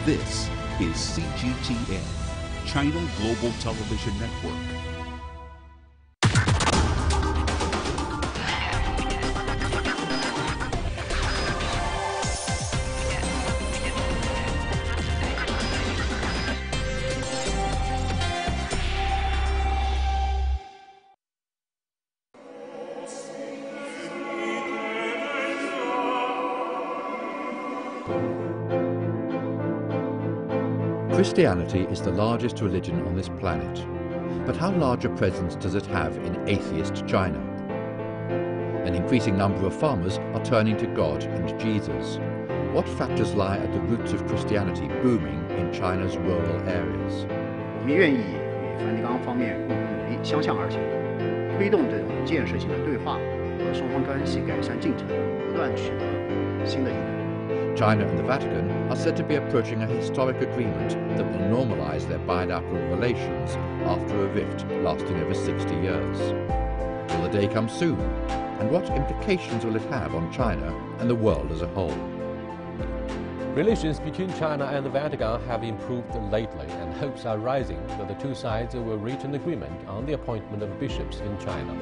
This is CGTN, China Global Television Network. Christianity is the largest religion on this planet, but how large a presence does it have in atheist China? An increasing number of farmers are turning to God and Jesus. What factors lie at the roots of Christianity booming in China's rural areas? 我们愿意与梵蒂冈方面共同努力，相向而行，推动这种建设性的对话和双方关系改善进程，不断取得新的进展。 China and the Vatican are said to be approaching a historic agreement that will normalize their bilateral relations after a rift lasting over 60 years. Will the day come soon? And what implications will it have on China and the world as a whole? Relations between China and the Vatican have improved lately, and hopes are rising that the two sides will reach an agreement on the appointment of bishops in China.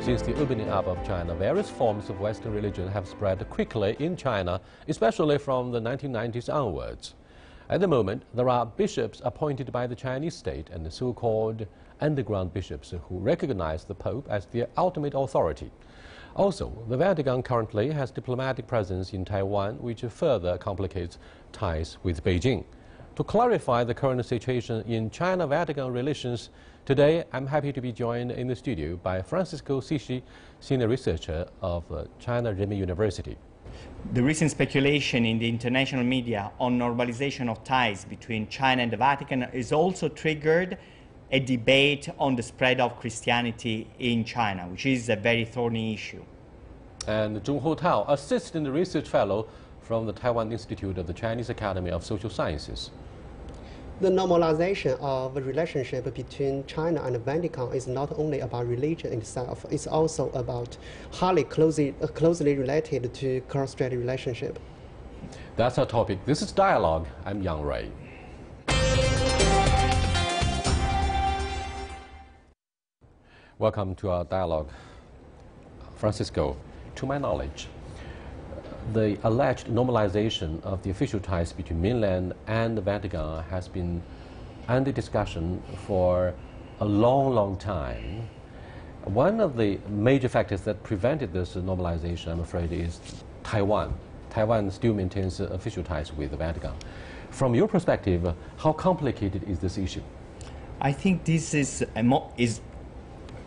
Since the opening up of China, various forms of Western religion have spread quickly in China, especially from the 1990s onwards. At the moment, there are bishops appointed by the Chinese state and the so-called underground bishops who recognize the Pope as the ultimate authority. Also, the Vatican currently has diplomatic presence in Taiwan, which further complicates ties with Beijing. To clarify the current situation in China-Vatican relations, today I'm happy to be joined in the studio by Francisco Xixi, senior researcher of China Renmin University. The recent speculation in the international media on normalization of ties between China and the Vatican has also triggered a debate on the spread of Christianity in China, which is a very thorny issue. And Zhong Hotao, assistant research fellow from the Taiwan Institute of the Chinese Academy of Social Sciences. The normalization of the relationship between China and the Vatican is not only about religion itself, it's also about highly closely related to cross-strait relationship. That's our topic. This is Dialogue. I'm Yang Rui. Welcome to our dialogue. Francisco, to my knowledge, the alleged normalization of the official ties between mainland and the Vatican has been under discussion for a long time. One of the major factors that prevented this normalization, I'm afraid, is Taiwan. Taiwan still maintains official ties with the Vatican. From your perspective, how complicated is this issue? I think this is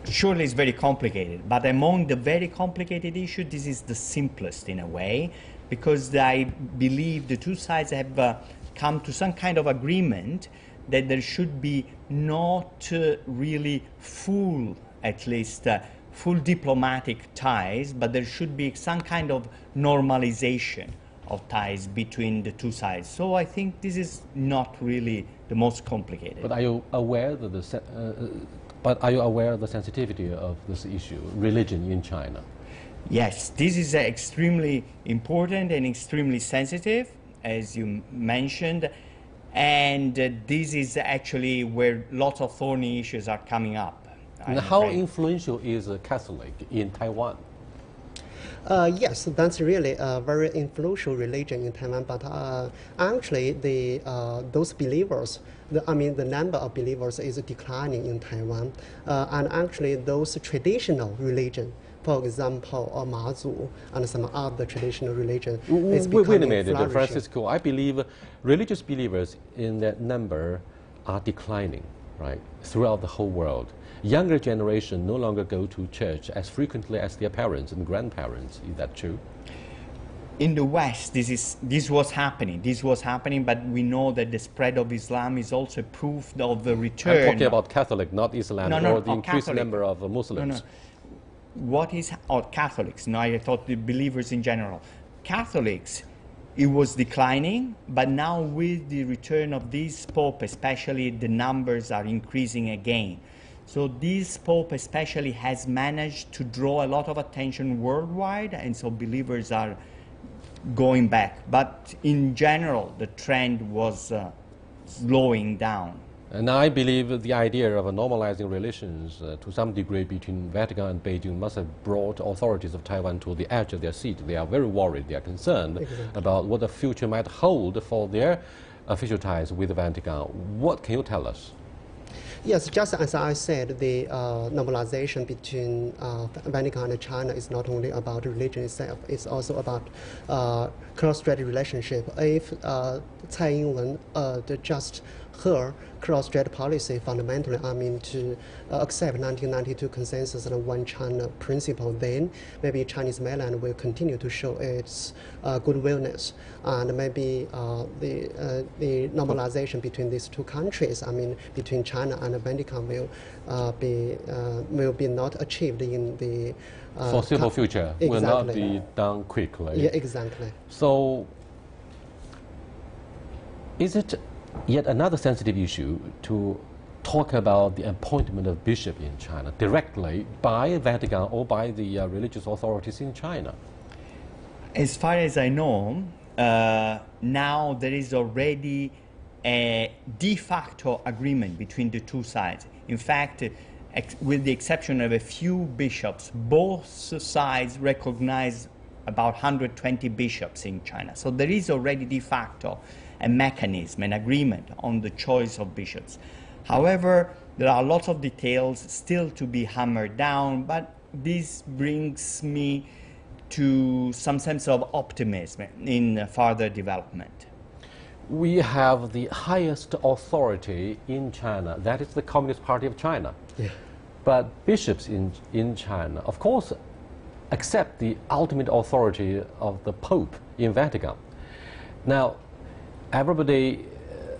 surely it's very complicated, but among the very complicated issues, this is the simplest in a way, because I believe the two sides have come to some kind of agreement that there should be not really full, at least, full diplomatic ties, but there should be some kind of normalization of ties between the two sides. So I think this is not really the most complicated. But are you aware that are you aware of the sensitivity of this issue, religion in China? Yes, this is extremely important and extremely sensitive, as you mentioned, and this is actually where lots of thorny issues are coming up. And how influential is a Catholic in Taiwan? Yes, that's really a very influential religion in Taiwan, but actually those believers, the number of believers is declining in Taiwan, and actually those traditional religion, for example, Mazu and some other traditional religion is becoming Wait a minute, flourishing. Francisco, I believe religious believers in that number are declining, right, throughout the whole world. Younger generation no longer go to church as frequently as their parents and grandparents. Is that true? In the West, this was happening, but we know that the spread of Islam is also proof of the return. I'm talking about Catholic, not Islam, or the increased Catholic. number of Muslims. What is Catholics? No, I thought the believers in general. Catholics, it was declining, but now with the return of this Pope, especially, the numbers are increasing again. So this Pope especially has managed to draw a lot of attention worldwide, and so believers are going back. But in general, the trend was slowing down. And I believe the idea of normalizing relations to some degree between Vatican and Beijing must have brought authorities of Taiwan to the edge of their seat. They are very worried, they are concerned about what the future might hold for their official ties with the Vatican. What can you tell us? Yes, just as I said, the normalization between Vatican and China is not only about religion itself, it's also about cross-strait relationship. If Tsai Ing-wen just her cross-strait policy fundamentally, to accept 1992 consensus and one China principle, then maybe Chinese mainland will continue to show its goodwillness, and maybe the normalization between these two countries, between China and the Vatican, will be not achieved in the foreseeable future. Exactly. Will not be done quickly. Yeah, exactly. So, is it yet another sensitive issue to talk about the appointment of bishop in China directly by Vatican or by the religious authorities in China? As far as I know, now there is already a de facto agreement between the two sides. In fact, with the exception of a few bishops, both sides recognize about 120 bishops in China. So there is already de facto a mechanism, an agreement on the choice of bishops. However, there are lots of details still to be hammered down, but this brings me to some sense of optimism in further development. We have the highest authority in China, that is the Communist Party of China. Yeah. But bishops in China, of course, accept the ultimate authority of the Pope in Vatican. Now, everybody,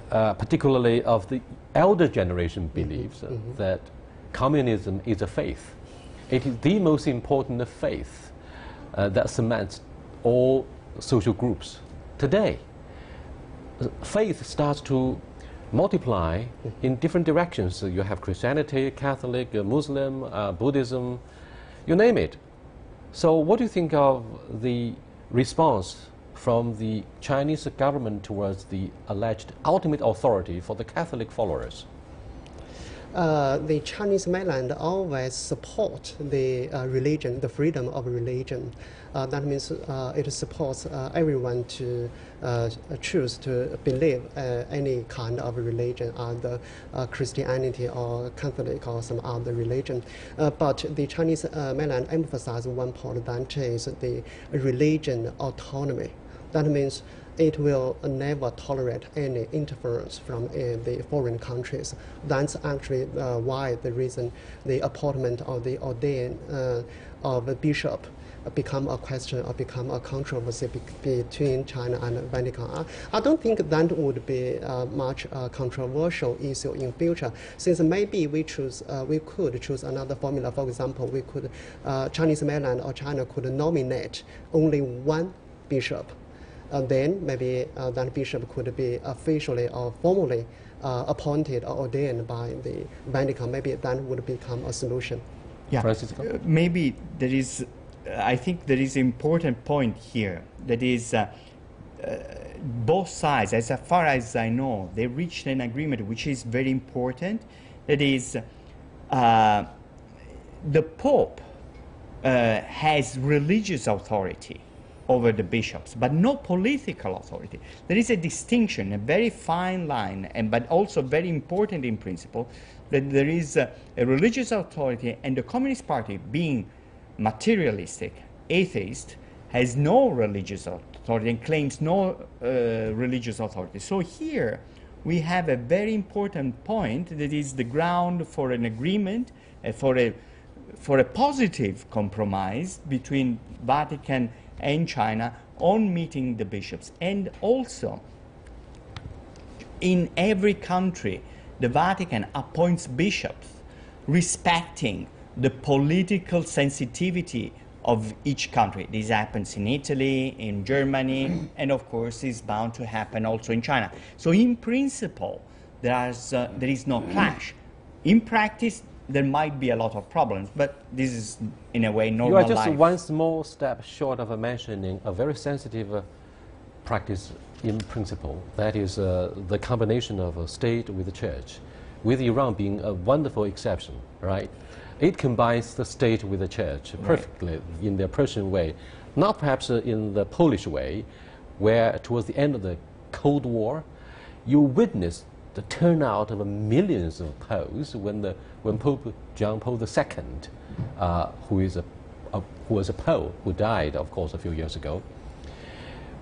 particularly of the elder generation, believes that communism is a faith. It is the most important faith that cements all social groups. Today, faith starts to multiply in different directions. You have Christianity, Catholic, Muslim, Buddhism, you name it. So what do you think of the response from the Chinese government towards the alleged ultimate authority for the Catholic followers? The Chinese mainland always support the religion, the freedom of religion. That means it supports everyone to choose to believe any kind of religion, either Christianity or Catholic or some other religion. But the Chinese mainland emphasizes one point, that is the religion autonomy. That means it will never tolerate any interference from the foreign countries. That's actually the reason the appointment of the ordained of a bishop become a question or become a controversy between China and Vatican. I don't think that would be much controversial issue in future, since maybe we could choose another formula. For example, we could Chinese mainland or China could nominate only one bishop. Then maybe that bishop could be officially or formally appointed or ordained by the Vatican. Maybe that would become a solution. Yeah, maybe there is. I think there is an important point here. That is, both sides, as far as I know, they reached an agreement which is very important. That is, the Pope has religious authority over the bishops, but no political authority. There is a distinction, a very fine line, but also very important in principle, that there is a religious authority, and the Communist Party, being materialistic, atheist, has no religious authority and claims no religious authority. So here we have a very important point that is the ground for an agreement, for a positive compromise between Vatican and China on meeting the bishops. And also, in every country, the Vatican appoints bishops respecting the political sensitivity of each country. This happens in Italy, in Germany, and of course is bound to happen also in China. So in principle, there is no clash. In practice, there might be a lot of problems, but this is, in a way, normal life. You are just one small step short of mentioning a very sensitive practice in principle. That is the combination of a state with the church, with Iran being a wonderful exception, right? It combines the state with the church perfectly in their Persian way, not perhaps in the Polish way, where towards the end of the Cold War, you witnessed the turnout of millions of Poles when Pope John Paul II, who was a Pole, who died, of course, a few years ago,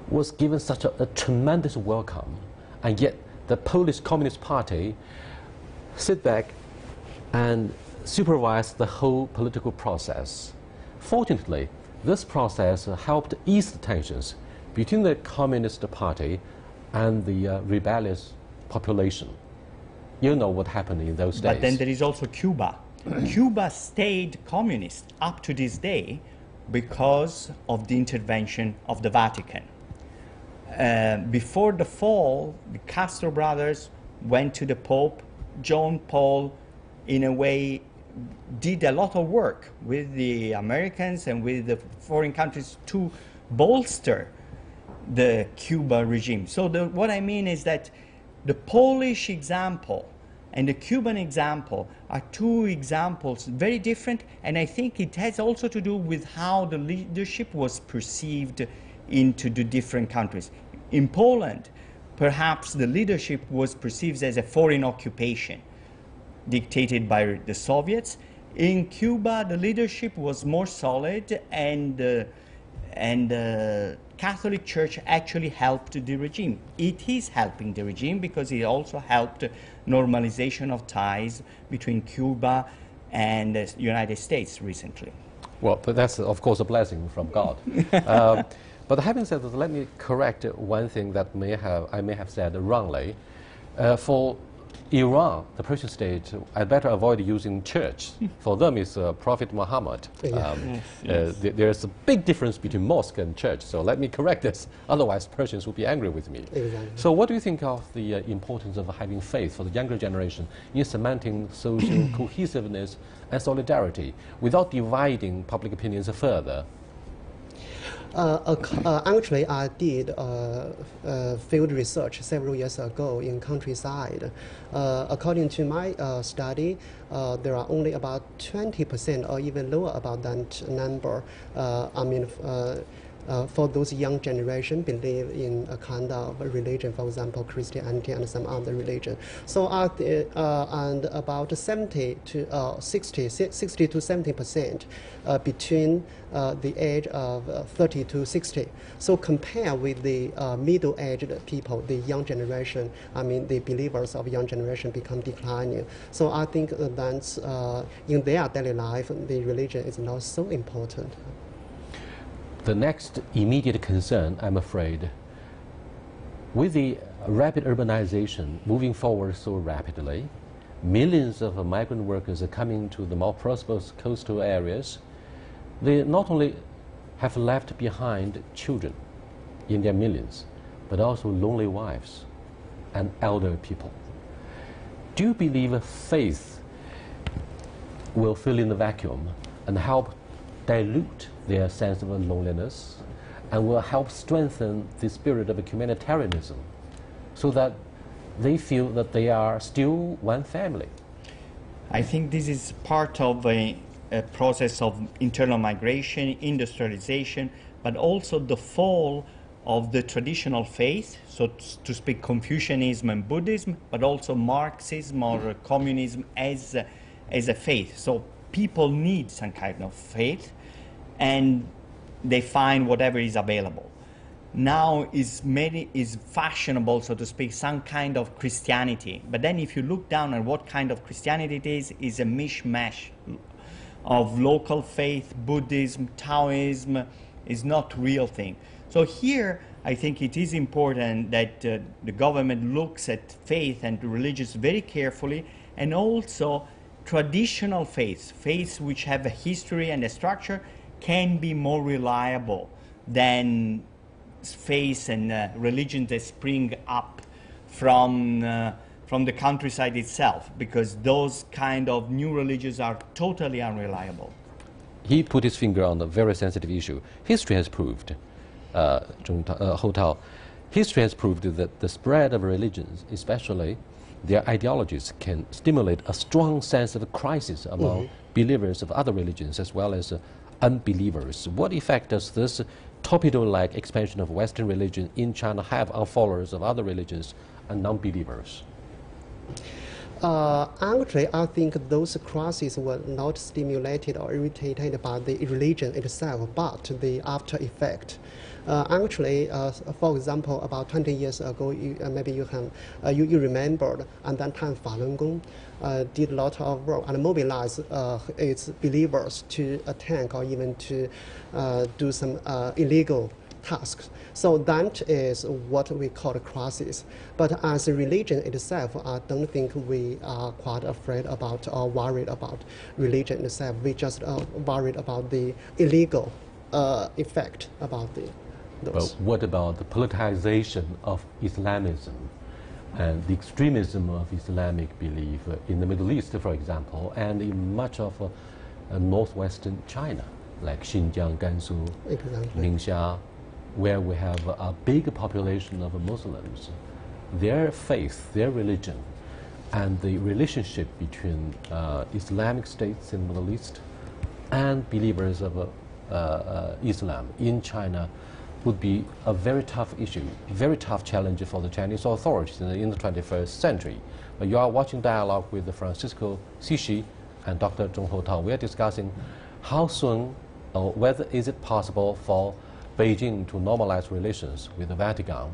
was given such a tremendous welcome, and yet the Polish Communist Party sit back and supervise the whole political process. Fortunately, this process helped ease the tensions between the Communist Party and the rebellious population. You know what happened in those days. But then there is also Cuba. Cuba stayed communist up to this day because of the intervention of the Vatican. Before the fall, the Castro brothers went to the Pope. John Paul, in a way, did a lot of work with the Americans and with the foreign countries to bolster the Cuba regime. So what I mean is that the Polish example and the Cuban example are two examples very different, and I think it has also to do with how the leadership was perceived into the different countries. In Poland, perhaps the leadership was perceived as a foreign occupation dictated by the Soviets. In Cuba, the leadership was more solid, and the Catholic Church actually helped the regime. It is helping the regime because it also helped normalization of ties between Cuba and the United States recently. Well, but that's, of course, a blessing from God. But having said that, let me correct one thing that I may have said wrongly. For Iran, the Persian state, I'd better avoid using church. For them, it's Prophet Muhammad. There's a big difference between mosque and church, so let me correct this. Otherwise, Persians will be angry with me. Exactly. So what do you think of the importance of having faith for the younger generation in cementing social cohesiveness and solidarity without dividing public opinions further? Actually, I did field research several years ago in countryside. According to my study, there are only about 20% or even lower about that number. For those young generation believe in a kind of religion, for example, Christianity and some other religion. So and about 60 to 70% between the age of 30 to 60. So compare with the middle-aged people, the young generation, the believers of young generation become declining. So I think that's in their daily life, the religion is not so important. The next immediate concern, I'm afraid, with the rapid urbanization moving forward so rapidly, millions of migrant workers are coming to the more prosperous coastal areas. They not only have left behind children in their millions, but also lonely wives and elder people. Do you believe faith will fill in the vacuum and help dilute their sense of loneliness and will help strengthen the spirit of humanitarianism so that they feel that they are still one family? I think this is part of a process of internal migration, industrialization, but also the fall of the traditional faith, so to speak Confucianism and Buddhism, but also Marxism or communism as a faith. So people need some kind of faith, and they find whatever is available. Now is fashionable, so to speak, some kind of Christianity. But then if you look down at what kind of Christianity it is a mishmash of local faith, Buddhism, Taoism, is not real thing. So here, I think it is important that the government looks at faith and religions very carefully, and also traditional faiths, faiths which have a history and a structure, can be more reliable than faiths and religions that spring up from from the countryside itself, because those kind of new religions are totally unreliable. He put his finger on a very sensitive issue. History has proved, history has proved that the spread of religions, especially their ideologies, can stimulate a strong sense of crisis among believers of other religions as well as unbelievers. What effect does this torpedo-like expansion of Western religion in China have on followers of other religions and non-believers? Actually, I think those crises were not stimulated or irritated by the religion itself, but the after effect. Actually, for example, about 20 years ago, maybe you remembered, and that time Falun Gong did a lot of work and mobilized its believers to attack or even to do some illegal tasks. So that is what we call a crisis. But as a religion itself, I don't think we are quite afraid about or worried about religion itself. We just worried about the illegal effect about those. But what about the politicization of Islamism and the extremism of Islamic belief in the Middle East, for example, and in much of northwestern China, like Xinjiang, Gansu, Ningxia, where we have a big population of Muslims? Their faith, their religion, and the relationship between Islamic states in the Middle East and believers of Islam in China would be a very tough issue, very tough challenge for the Chinese authorities in the 21st century. But you are watching Dialogue with Francisco Xixi and Dr. Zhong Hotao. We are discussing how soon or whether is it possible for Beijing to normalize relations with the Vatican,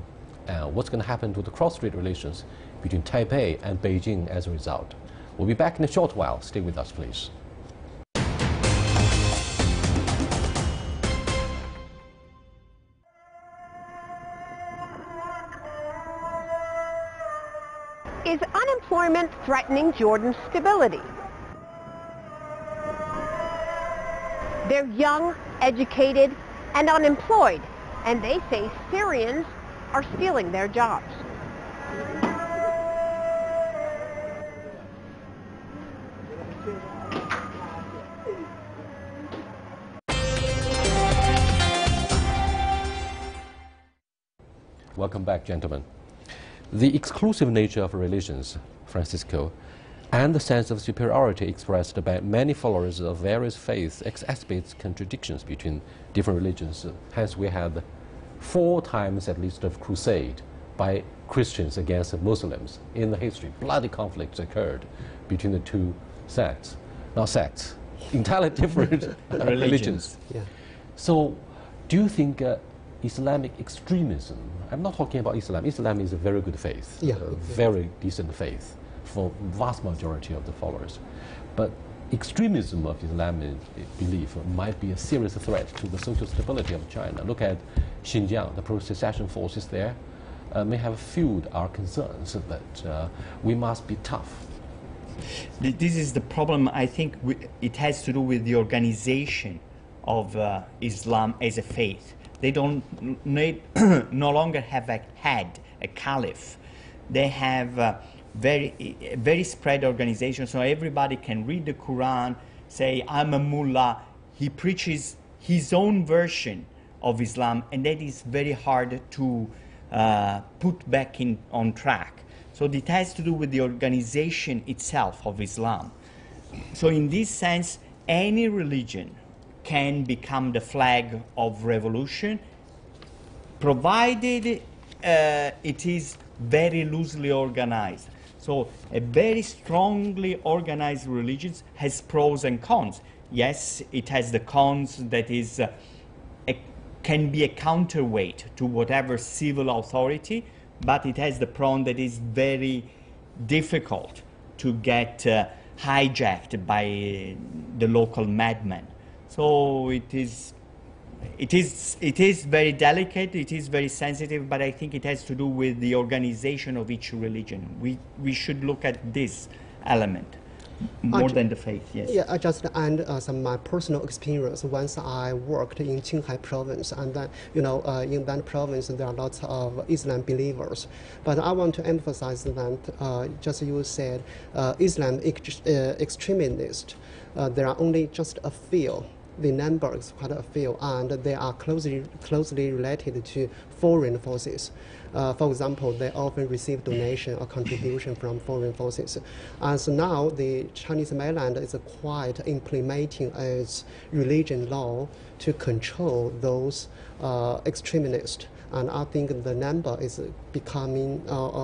and what's going to happen to the cross-strait relations between Taipei and Beijing as a result. We'll be back in a short while. Stay with us, please. Is unemployment threatening Jordan's stability? They're young, educated, and unemployed, and they say Syrians are stealing their jobs. Welcome back, gentlemen. The exclusive nature of religions, Francisco, and the sense of superiority expressed by many followers of various faiths exacerbates contradictions between different religions. Hence, we had 4 times at least of crusade by Christians against Muslims in the history. Bloody conflicts occurred between the two sects. Not sects, entirely different religions. Yeah. So, do you think Islamic extremism, I'm not talking about Islam. Islam is a very good faith, yeah, very decent faith for vast majority of the followers. But extremism of Islamic belief might be a serious threat to the social stability of China. Look at Xinjiang, the pro-secession forces there may have fueled our concerns that we must be tough. This is the problem. I think it has to do with the organization of Islam as a faith. They don't no longer have had a caliph. They have very spread organization, so everybody can read the Quran, say, I'm a mullah. He preaches his own version of Islam, and that is very hard to put back on track. So it has to do with the organization itself of Islam. So in this sense, any religion can become the flag of revolution, provided it is very loosely organized. So a very strongly organized religion has pros and cons. Yes, it has the cons that is can be a counterweight to whatever civil authority, but it has the pro that is very difficult to get hijacked by the local madmen. So it is very delicate, it is very sensitive, but I think it has to do with the organization of each religion. We should look at this element. more than the faith, yes. Yeah, I just add some of my personal experience. Once I worked in Qinghai province, and then, in that province there are lots of Islam believers. But I want to emphasize that, just you said, Islam extremists, there are only just a few. The number is quite a few, and they are closely related to foreign forces. For example, they often receive donation or contribution from foreign forces. As now, the Chinese mainland is quite implementing its religion law to control those extremists, and I think the number is becoming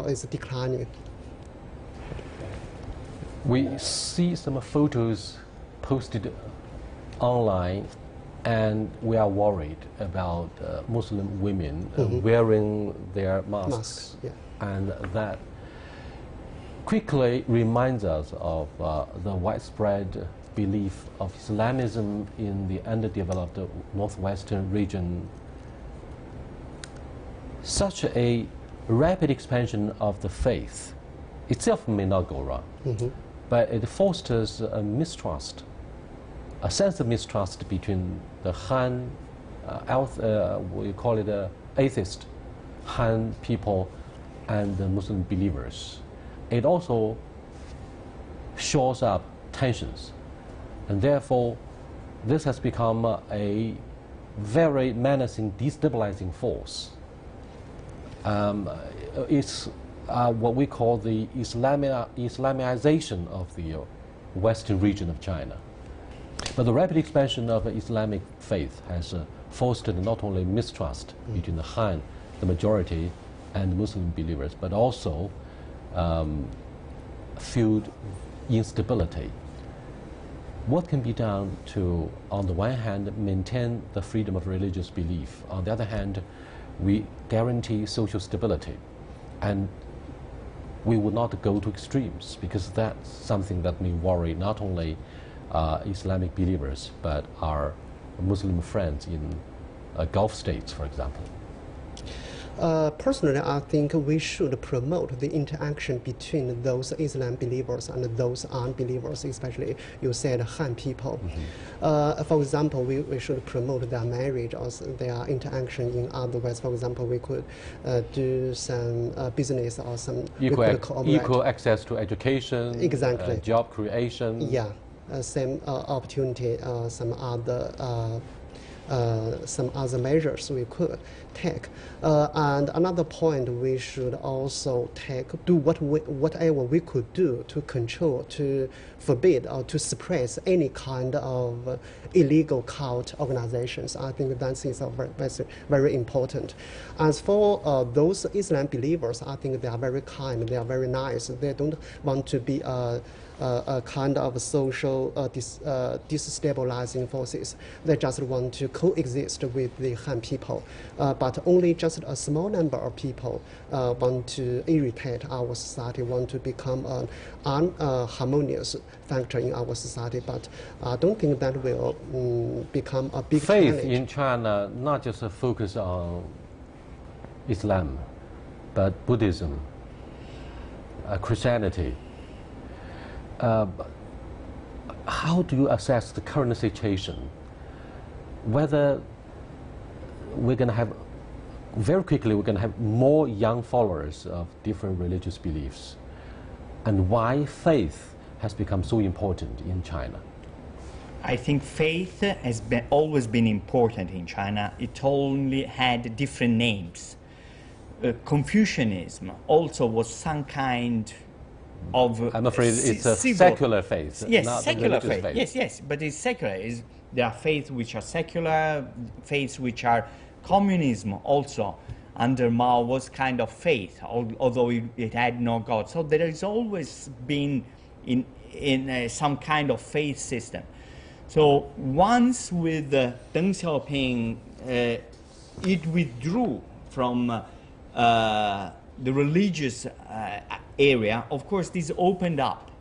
is declining. We see some photos posted online, and we are worried about Muslim women wearing their masks. Yeah. And that quickly reminds us of the widespread belief of Islamism in the underdeveloped northwestern region. Such a rapid expansion of the faith itself may not go wrong, but it fosters a mistrust, a sense of mistrust between the Han, we call it atheist Han people, and the Muslim believers. It also shows up tensions, and therefore this has become a very menacing, destabilizing force. It's what we call the Islamization of the western region of China. But the rapid expansion of Islamic faith has fostered not only mistrust between the Han, the majority, and Muslim believers, but also fueled instability. What can be done to, on the one hand, maintain the freedom of religious belief? On the other hand, we guarantee social stability, and we would not go to extremes, because that's something that may worry not only Islamic believers, but our Muslim friends in Gulf states, for example. Personally, I think we should promote the interaction between those Islam believers and those unbelievers, especially you said Han people. For example, we should promote their marriage or their interaction in other ways. For example, we could do some business or some equal access to education, exactly, job creation. Yeah, same opportunity, some other measures we could take. And another point, we should also do whatever we could do to control, to forbid, or to suppress any kind of illegal cult organizations. I think that is very important. As for those Islam believers, I think they are very kind, they are very nice. They don't want to be a kind of social destabilizing forces. They just want to coexist with the Han people. But only just a small number of people want to irritate our society, want to become an unharmonious factor in our society. But I don't think that will become a big faith challenge. In China, not just a focus on Islam, but Buddhism, Christianity. How do you assess the current situation? Whether we're going to have, very quickly, we're going to have more young followers of different religious beliefs, and why faith has become so important in China? I think faith has always been important in China. It only had different names. Confucianism also was some kind of, I'm afraid it's a secular faith. Yes, not secular a religious faith. Yes, but it's secular. There are faiths which are secular, faiths which are communism also. Under Mao was kind of faith, although it had no God. So there has always been in some kind of faith system. So once with Deng Xiaoping, it withdrew from the religious area. Of course, this opened up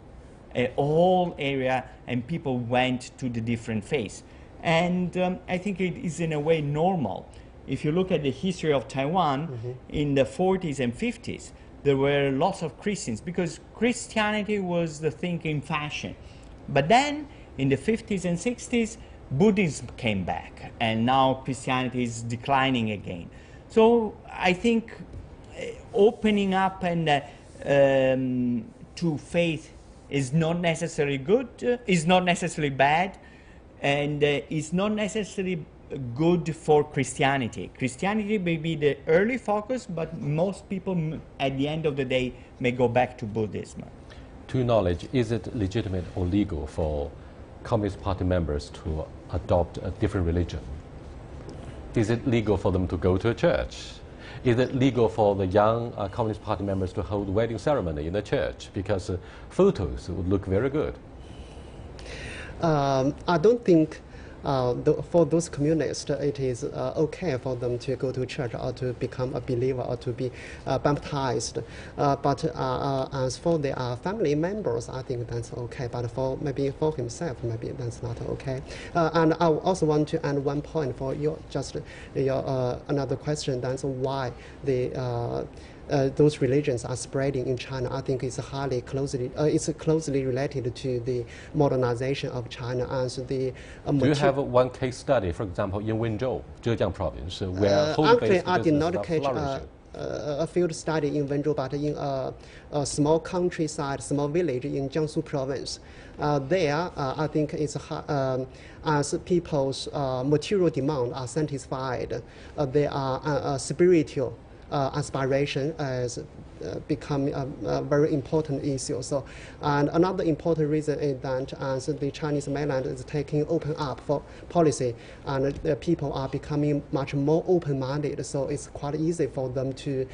a whole area, and people went to the different faiths. And I think it is in a way normal. If you look at the history of Taiwan in the 40s and 50s, there were lots of Christians because Christianity was the thing in fashion. But then in the 50s and 60s, Buddhism came back, and now Christianity is declining again. So I think opening up and to faith is not necessarily good, is not necessarily bad, and is not necessarily good for Christianity. Christianity may be the early focus, but most people at the end of the day may go back to Buddhism. To your knowledge, is it legitimate or legal for Communist Party members to adopt a different religion? Is it legal for them to go to a church? Is it legal for the young Communist Party members to hold wedding ceremony in the church because photos would look very good? I don't think for those communists it is okay for them to go to church or to become a believer or to be baptized. But as for their family members, I think that's okay. But maybe for himself, maybe that's not okay. And I also want to add one point for your another question. That's why those religions are spreading in China. I think it's closely related to the modernization of China and the. Do you have one case study, for example, in Wenzhou, Zhejiang province, where actually I did not catch a field study in Wenzhou, but in a small countryside, small village in Jiangsu province. There, I think it's as people's material demand are satisfied, they are spiritual aspiration as become a very important issue. So, and another important reason is that as the Chinese mainland is taking open up for policy, and the people are becoming much more open-minded. So it's quite easy for them to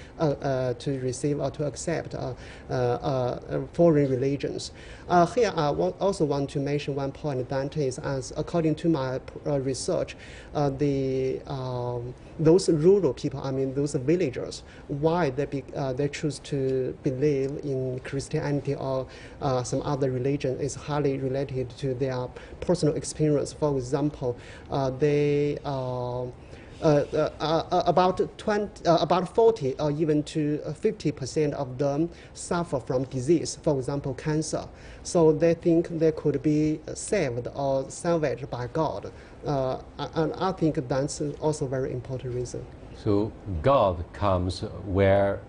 receive or to accept foreign religions. Here, I also want to mention one point, that is, as according to my research, those rural people, I mean those villagers, why they choose to believe in Christianity or some other religion is highly related to their personal experience. For example, they about 40 or even to 50% of them suffer from disease, for example, cancer. So they think they could be saved or salvaged by God. And I think that's also a very important reason. So God comes where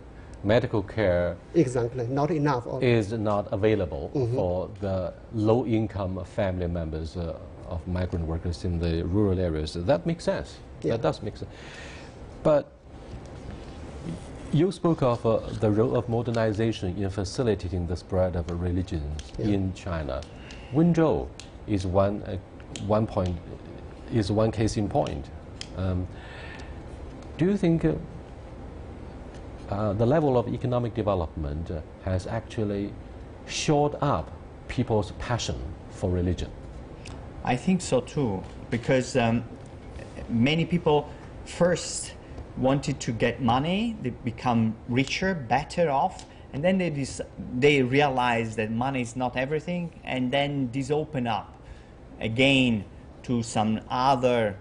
medical care exactly not enough is not available for the low-income family members of migrant workers in the rural areas. That makes sense. Yeah. That does make sense. But you spoke of the role of modernization in facilitating the spread of religions in China. Wenzhou is one case in point. Do you think the level of economic development has actually shored up people's passion for religion? I think so too, because many people first wanted to get money, they become richer, better off, and then they realize that money is not everything, and then this open up again to some other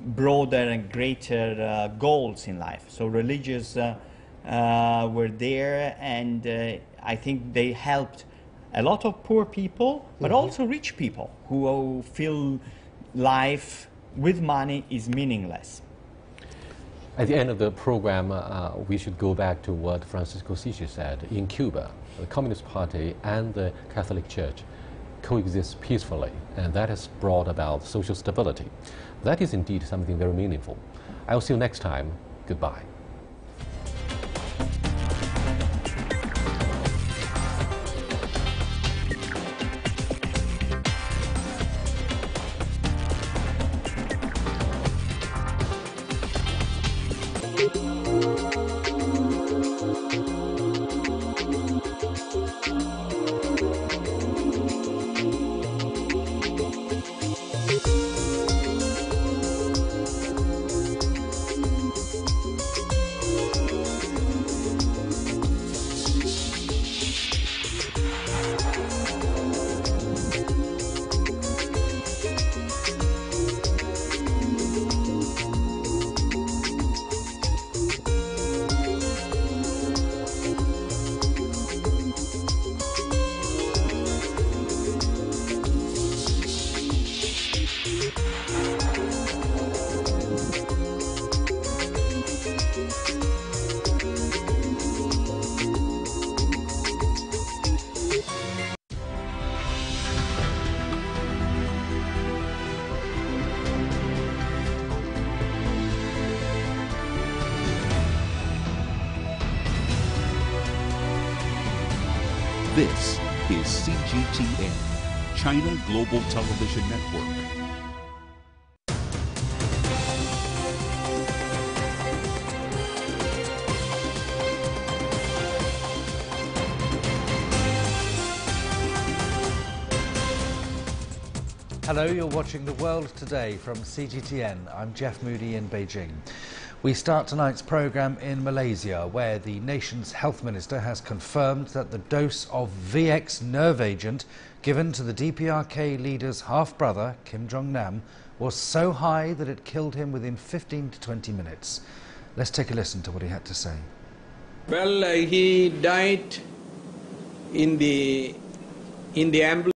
broader and greater goals in life. So religious were there, and I think they helped a lot of poor people, but also rich people who feel life with money is meaningless. At the end of the program, we should go back to what Francisco Sisi said. In Cuba, the Communist Party and the Catholic Church coexist peacefully, and that has brought about social stability. That is indeed something very meaningful. I'll see you next time. Goodbye. This is CGTN, China Global Television Network. Hello, you're watching The World Today from CGTN. I'm Jeff Moody in Beijing. We start tonight's programme in Malaysia, where the nation's health minister has confirmed that the dose of VX nerve agent given to the DPRK leader's half-brother, Kim Jong-nam, was so high that it killed him within 15 to 20 minutes. Let's take a listen to what he had to say. Well, he died in the ambulance.